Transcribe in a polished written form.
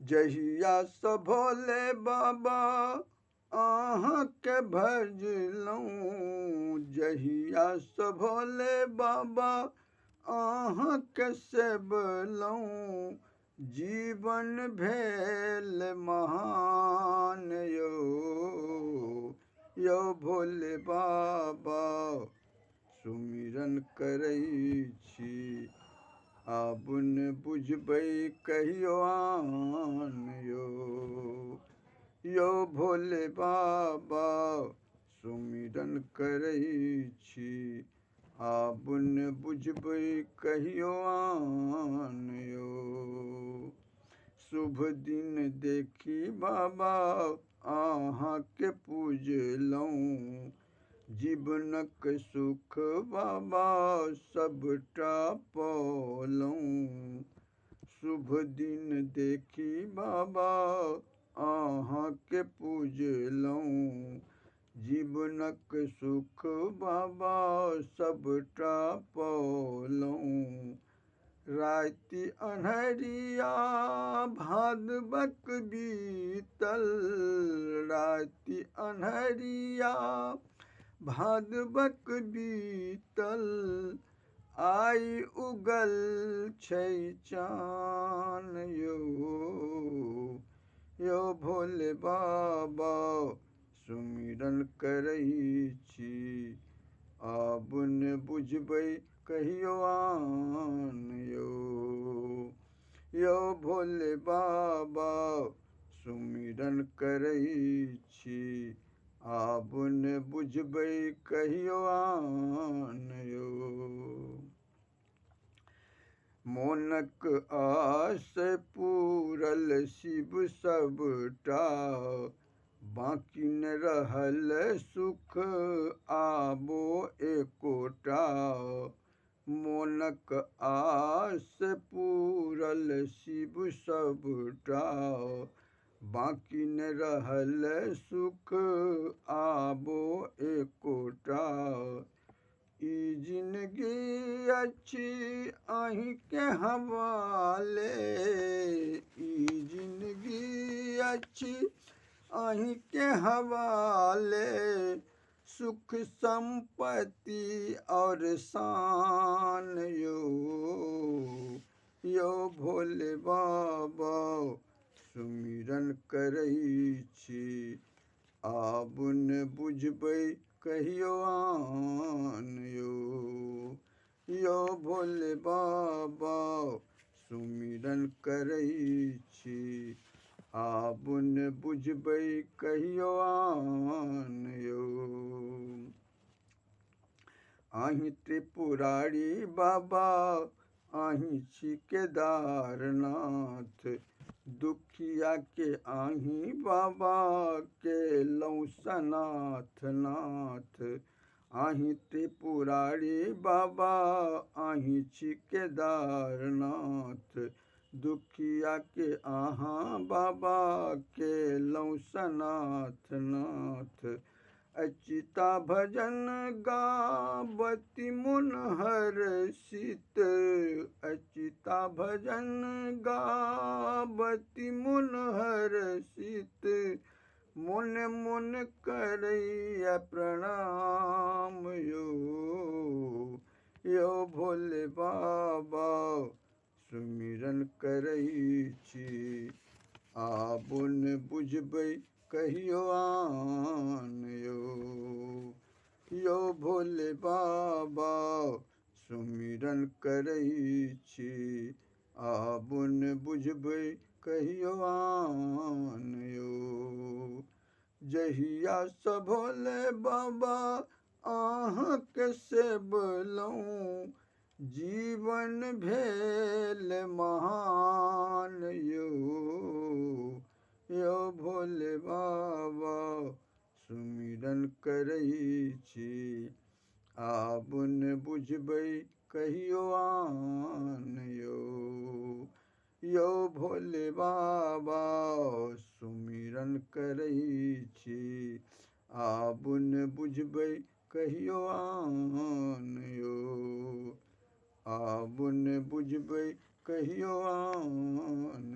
जहिया स भोले बाबा अहाँके भजलहुँ, जहिया स भोले बाबा अहाँके सेबलहुँ, जीवन भेल महान यौ भोले बाबा सुमिरन करै छी, आबुन बुझबै कहियो आन यौ भोले बाबा सुमिरन करै छी, आबुन बुझबै कहियो आन यौ। शुभ दिन देखी बाबा अहाँके पूजलहुँ, जीवनक सुख बाबा सबटा पौलहुँ। शुभ दिन देखी बाबा अहाँके पूजलहुँ, जीवनक सुख बाबा सबटा पौलहुँ। राति अन्हरिया भादवक बीतल, राति अन्हरिया भादवक बीतल, आइ उगल छै चान यौ भोले बाबा सुमिरन करै छी, आबुन बुझबै कहियो आन यौ भोले बाबा सुमिरन करै छी, आबुन बुझबै कहियो आन यौ। मोनक आस पूरल शिव सबटा, बाँकी न रहल सुख आबो एकोटा। मोनक आस पूरल शिव सबटा, बाँकी न रहल सुख आबो एकोटा। ई जिनगी अछि अहींके हवाले, ई जिनगी अछि अहींके हवाले, सुख संपत्ति और शान यौ भोले बाबा सुमिरन करै छी, आबुन बुझबै कहियो आन यौ भोले बाबा सुमिरन करै छी, आबुन बुझबै कहियो आन यौ। अहीं त्रिपुरारी बाबा अहीं छी केदारनाथ, दुखिया के अहीं बाबा केलहुँ सनाथ नाथ। अहीं त्रिपुरारी बाबा अहीं छी केदारनाथ, दुखिया के अहाँ बाबा केलहुँ सनाथ नाथ। अच्युता भजन गावति मन हर्षित, अच्युता भजन गावति मन हर्षित, मन मन करैया प्रणाम यौ भोले बाबा सुमिरन करै छी, आबुन बुझबै कहियो आन यौ भोले बाबा सुमिरन करै छी, आबुन बुझबै कहियो आन यौ। जहिया स भोले बाबा अहाँके सेबलहुँ, जीवन भेल महान यौ भोले बाबा सुमिरन करै छी, आबुन बुझबै कहियो आन यौ भोले बाबा सुमिरन करै छी, आबुन बुझबै कहियो आन आबुन बुझबै कहियो आन